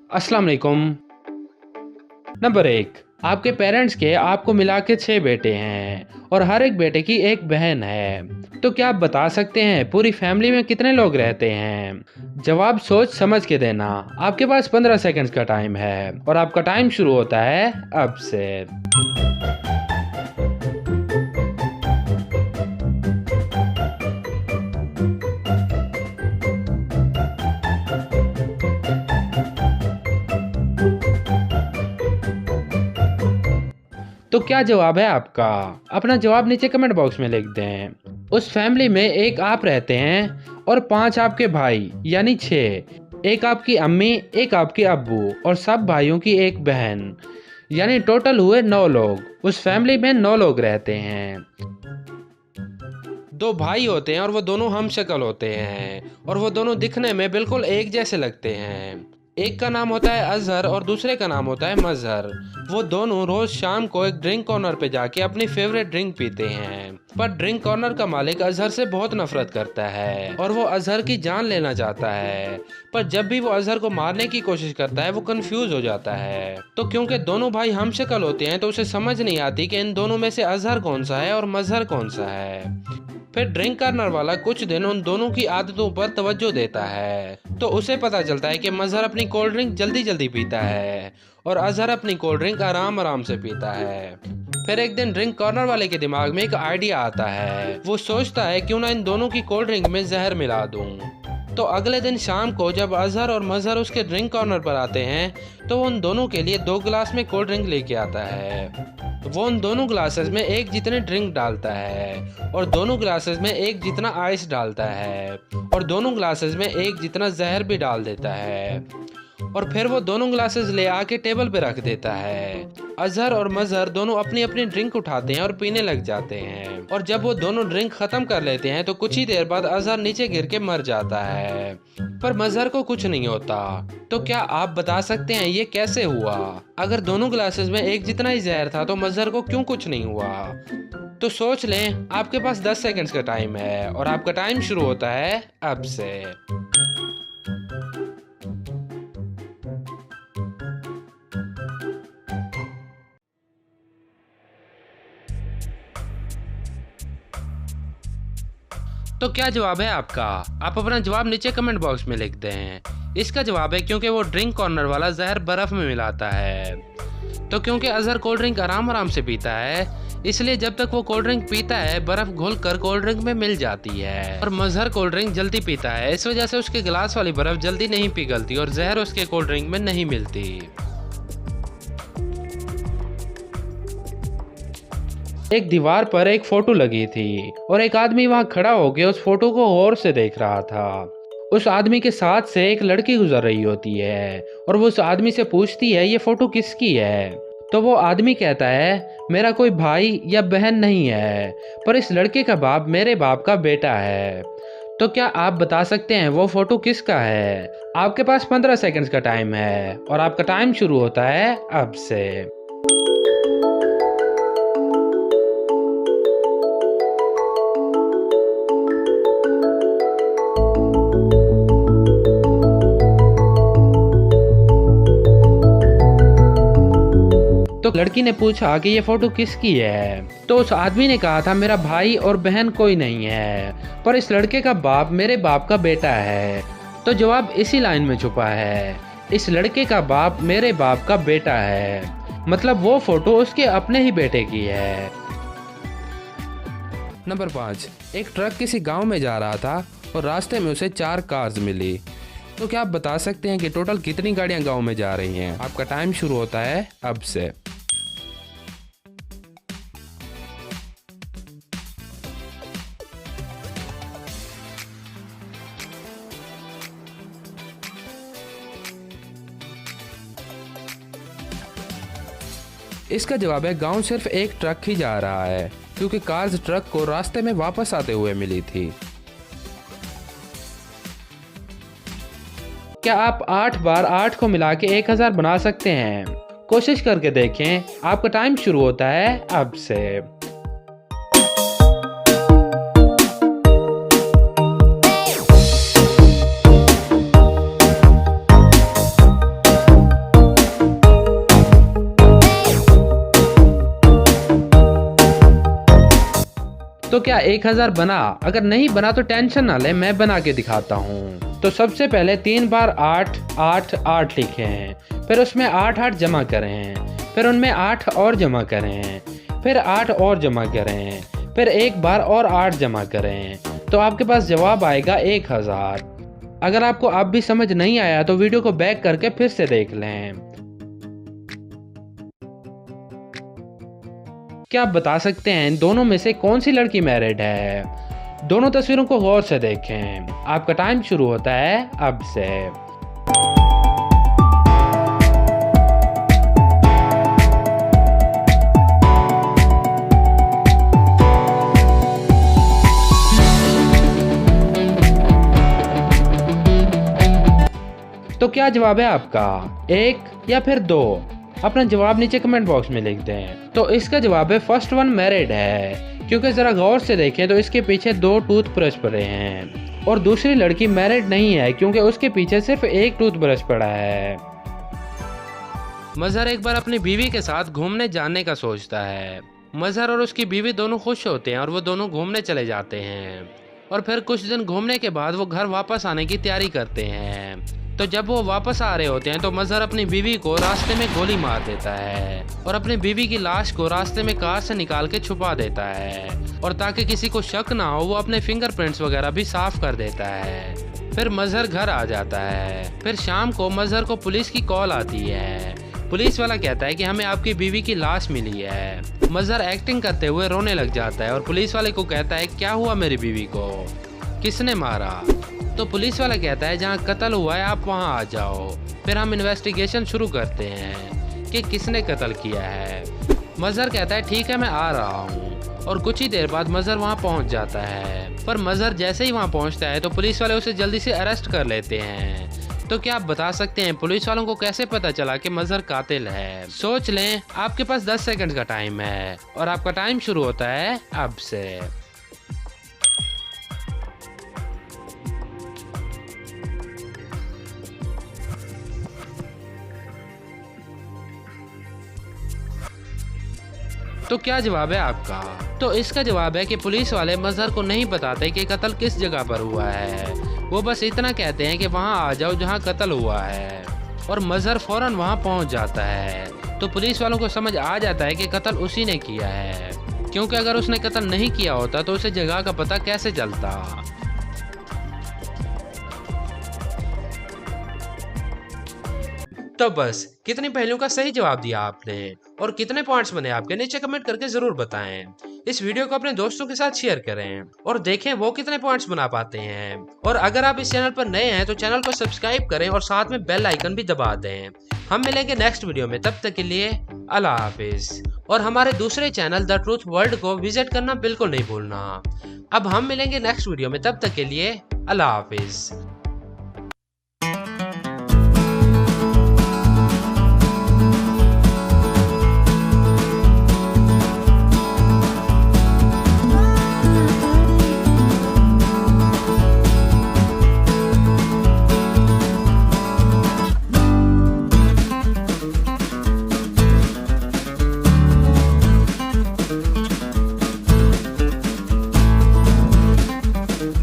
अस्सलाम वालेकुम। नंबर 1, आपके पेरेंट्स के आपको मिला के 6 बेटे हैं और हर एक बेटे की एक बहन है। तो क्या आप बता सकते हैं पूरी फैमिली में कितने लोग रहते हैं? जवाब सोच समझ के देना। आपके पास 15 सेकंड्स का टाइम है और आपका टाइम शुरू होता है अब से। तो क्या जवाब है आपका? अपना जवाब नीचे कमेंट बॉक्स में लिख दें। उस फैमिली में एक आप रहते हैं और 5 आपके भाई यानी 6, एक आपकी अम्मी, एक आपके अब्बू और सब भाइयों की एक बहन, यानी टोटल हुए 9 लोग। उस फैमिली में 9 लोग रहते हैं। 2 भाई होते हैं और वो दोनों हमशक्ल होते हैं और वो दोनों दिखने में बिल्कुल एक जैसे लगते हैं। एक का नाम होता है अजहर और दूसरे का नाम होता है मजहर। वो दोनों रोज शाम को एक ड्रिंक कॉर्नर पे जाके अपनी फेवरेट ड्रिंक पीते हैं, पर ड्रिंक कॉर्नर का मालिक अजहर से बहुत नफरत करता है और वो अजहर की जान लेना चाहता है। पर जब भी वो अजहर को मारने की कोशिश करता है वो कंफ्यूज हो जाता है। तो क्योंकि दोनों भाई हमशक्ल होते हैं तो उसे समझ नहीं आती कि इन दोनों में से अजहर कौन सा है और मजहर कौन सा है। फिर ड्रिंक कॉर्नर वाला कुछ दिन उन दोनों की आदतों पर तवज्जो देता है, तो उसे पता चलता है कि मजहर अपनी कोल्ड ड्रिंक जल्दी जल्दी पीता है और अजहर अपनी कोल्ड ड्रिंक आराम आराम से पीता है। फिर एक दिन ड्रिंक कॉर्नर वाले के दिमाग में एक आइडिया आता है। वो सोचता है क्यों ना इन दोनों की कोल्ड ड्रिंक में जहर मिला दूं। तो अगले दिन शाम को जब अजहर और मजहर उसके ड्रिंक कॉर्नर पर आते हैं तो वो उन दोनों के लिए 2 गिलास में कोल्ड ड्रिंक लेके आता है। वो उन दोनों ग्लासेस में एक जितने ड्रिंक डालता है और दोनों ग्लासेस में एक जितना आइस डालता है और दोनों ग्लासेस में एक जितना जहर भी डाल देता है और फिर वो दोनों ग्लासेस ले आके टेबल पे रख देता है। अजहर और मजहर दोनों अपनी अपनी ड्रिंक उठाते हैं और पीने लग जाते हैं और जब वो दोनों ड्रिंक खत्म कर लेते हैं तो कुछ ही देर बाद अजहर नीचे गिर के मर जाता है, पर मजहर को कुछ नहीं होता। तो क्या आप बता सकते हैं ये कैसे हुआ? अगर दोनों ग्लासेस में एक जितना ही जहर था तो मजहर को क्यों कुछ नहीं हुआ? तो सोच लें, आपके पास 10 सेकंड्स का टाइम है और आपका टाइम शुरू होता है अब से। तो क्या जवाब है आपका? आप अपना जवाब नीचे कमेंट बॉक्स में लिख दें। इसका जवाब है क्योंकि वो ड्रिंक कॉर्नर वाला जहर बर्फ में मिलाता है। तो क्योंकि अजहर कोल्ड ड्रिंक आराम आराम से पीता है, इसलिए जब तक वो कोल्ड ड्रिंक पीता है बर्फ घुल कर कोल्ड ड्रिंक में मिल जाती है और मजहर कोल्ड ड्रिंक जल्दी पीता है, इस वजह से उसके गिलास वाली बर्फ जल्दी नहीं पिघलती और जहर उसके कोल्ड ड्रिंक में नहीं मिलती। एक दीवार पर एक फोटो लगी थी और एक आदमी वहां खड़ा होकर उस फोटो को गौर से देख रहा था। उस आदमी के साथ से एक लड़की गुजर रही होती है और वो उस आदमी से पूछती है ये फोटो किसकी है? तो वो आदमी कहता है मेरा कोई भाई या बहन नहीं है, पर इस लड़के का बाप मेरे बाप का बेटा है। तो क्या आप बता सकते हैं वो फोटो किसका है? आपके पास 15 सेकंड्स का टाइम है और आपका टाइम शुरू होता है अब से। तो लड़की ने पूछा कि ये फोटो किसकी है? तो उस आदमी ने कहा था मेरा भाई और बहन कोई नहीं है, पर इस लड़के का बाप मेरे बाप का बेटा है। तो जवाब इसी लाइन में छुपा है, इस लड़के का बाप मेरे बाप का बेटा है, मतलब वो फोटो उसके अपने ही बेटे की है। नंबर 5, एक ट्रक किसी गांव में जा रहा था और रास्ते में उसे 4 कार्स मिली। तो क्या आप बता सकते हैं कि टोटल कितनी गाड़ियां गांव में जा रही हैं? आपका टाइम शुरू होता है अब से। इसका जवाब है गांव सिर्फ एक ट्रक ही जा रहा है, क्योंकि कार्स ट्रक को रास्ते में वापस आते हुए मिली थी। क्या आप 8 बार 8 को मिला के 1000 बना सकते हैं? कोशिश करके देखें। आपका टाइम शुरू होता है अब से। तो क्या 1000 बना? अगर नहीं बना तो टेंशन ना ले, मैं बना के दिखाता हूँ। तो सबसे पहले 3 बार 8 8 8 लिखे हैं, फिर उसमें 8 8 जमा करें, फिर उनमें 8 और जमा करें, फिर 8 और जमा करें, फिर एक बार और 8 जमा करें, तो आपके पास जवाब आएगा 1000। अगर आपको अब भी समझ नहीं आया तो वीडियो को बैक करके फिर से देख लें। क्या आप बता सकते हैं इन दोनों में से कौन सी लड़की मैरिड है? दोनों तस्वीरों को गौर से देखें। आपका टाइम शुरू होता है अब से। तो क्या जवाब है आपका, 1 या फिर 2? अपना जवाब नीचे कमेंट बॉक्स में लिख दें। तो इसका जवाब है फर्स्ट वन मैरिड है, क्योंकि जरा गौर से देखें तो इसके पीछे 2 टूथब्रश पड़े हैं, और दूसरी लड़की मैरिड नहीं है क्योंकि उसके पीछे सिर्फ 1 टूथब्रश पड़ा है। मजहर एक बार अपनी बीवी के साथ घूमने जाने का सोचता है। मजहर और उसकी बीवी दोनों खुश होते हैं और वो दोनों घूमने चले जाते हैं, और फिर कुछ दिन घूमने के बाद वो घर वापस आने की तैयारी करते हैं। तो जब वो वापस आ रहे होते हैं तो मजहर अपनी बीवी को रास्ते में गोली मार देता है और अपनी बीवी की लाश को रास्ते में कार से निकाल के छुपा देता है, और ताकि किसी को शक ना हो वो अपने फिंगरप्रिंट्स वगैरह भी साफ कर देता है। फिर मजहर घर आ जाता है। फिर शाम को मजहर को पुलिस की कॉल आती है। पुलिस वाला कहता है कि हमें आपकी बीवी की लाश मिली है। मजहर एक्टिंग करते हुए रोने लग जाता है और पुलिस वाले को कहता है क्या हुआ मेरी बीवी को, किसने मारा? तो पुलिस वाला कहता है जहाँ कत्ल हुआ है आप वहाँ आ जाओ, फिर हम इन्वेस्टिगेशन शुरू करते हैं कि किसने कत्ल किया है। मजहर कहता है ठीक है मैं आ रहा हूँ, और कुछ ही देर बाद मजहर वहाँ पहुँच जाता है। पर मजहर जैसे ही वहाँ पहुँचता है तो पुलिस वाले उसे जल्दी से अरेस्ट कर लेते हैं। तो क्या आप बता सकते हैं पुलिस वालों को कैसे पता चला कि मजहर कातिल है? सोच लें, आपके पास 10 सेकंड का टाइम है और आपका टाइम शुरू होता है अब से। तो क्या जवाब है आपका? तो इसका जवाब है कि पुलिस वाले मजहर को नहीं बताते कि कत्ल किस जगह पर हुआ है। वो बस इतना कहते हैं कि वहाँ आ जाओ जहाँ कत्ल हुआ है, और मजहर फौरन वहाँ पहुँच जाता है। तो पुलिस वालों को समझ आ जाता है कि कत्ल उसी ने किया है, क्योंकि अगर उसने कत्ल नहीं किया होता तो उसे जगह का पता कैसे चलता। तो बस कितनी पहेलियों का सही जवाब दिया आपने और कितने पॉइंट्स बने आपके, नीचे कमेंट करके जरूर बताएं। इस वीडियो को अपने दोस्तों के साथ शेयर करें और देखें वो कितने पॉइंट्स बना पाते हैं। और अगर आप इस चैनल पर नए हैं तो चैनल को सब्सक्राइब करें और साथ में बेल आइकन भी दबा दें। हम मिलेंगे नेक्स्ट वीडियो में, तब तक के लिए अल्लाह हाफिज। और हमारे दूसरे चैनल द ट्रूथ वर्ल्ड को विजिट करना बिल्कुल नहीं भूलना। अब हम मिलेंगे नेक्स्ट वीडियो में, तब तक के लिए अल्लाह हाफिज।